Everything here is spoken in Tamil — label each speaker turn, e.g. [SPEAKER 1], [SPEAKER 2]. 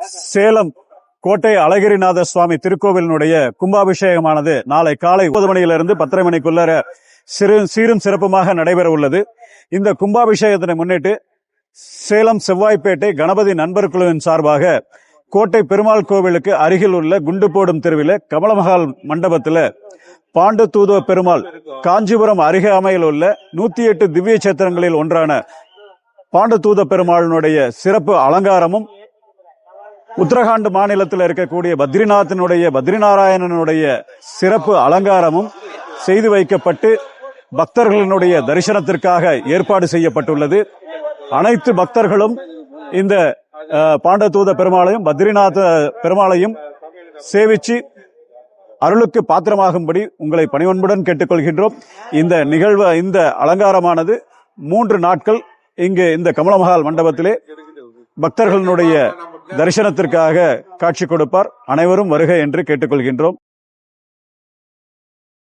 [SPEAKER 1] சேலம் கோட்டை அழகிரிநாத சுவாமி திருக்கோவிலினுடைய கும்பாபிஷேகமானது நாளை காலை 9 மணியிலிருந்து 10:30 மணிக்குள்ள சீரும் சிறப்புமாக நடைபெற உள்ளது. இந்த கும்பாபிஷேகத்தினை முன்னிட்டு சேலம் செவ்வாய்ப்பேட்டை கணபதி நண்பர் குழுவின் சார்பாக கோட்டை பெருமாள் கோவிலுக்கு அருகில் உள்ள குண்டு போடும் தெருவில் கமலமஹால் மண்டபத்தில் பாண்டு தூத பெருமாள் காஞ்சிபுரம் அருகாமையில் உள்ள 108 திவ்ய சேத்திரங்களில் ஒன்றான பாண்டு தூத பெருமாளினுடைய சிறப்பு அலங்காரமும், உத்தரகாண்ட் மாநிலத்தில் இருக்கக்கூடிய பத்ரிநாராயணனுடைய சிறப்பு அலங்காரமும் செய்து வைக்கப்பட்டு பக்தர்களினுடைய தரிசனத்திற்காக ஏற்பாடு செய்யப்பட்டுள்ளது. அனைத்து பக்தர்களும் இந்த பாண்டதூத பெருமாளையும் பத்ரிநாத பெருமாளையும் சேவிச்சு அருளுக்கு பாத்திரமாகும்படி உங்களை பணிவன்புடன் கேட்டுக்கொள்கின்றோம். இந்த அலங்காரமானது 3 நாட்கள் இங்கு இந்த கமலமஹால் மண்டபத்திலே பக்தர்களுடைய தரிசனத்திற்காக காட்சி கொடுப்பார். அனைவரும் வருக என்று கேட்டுக்கொள்கின்றோம்.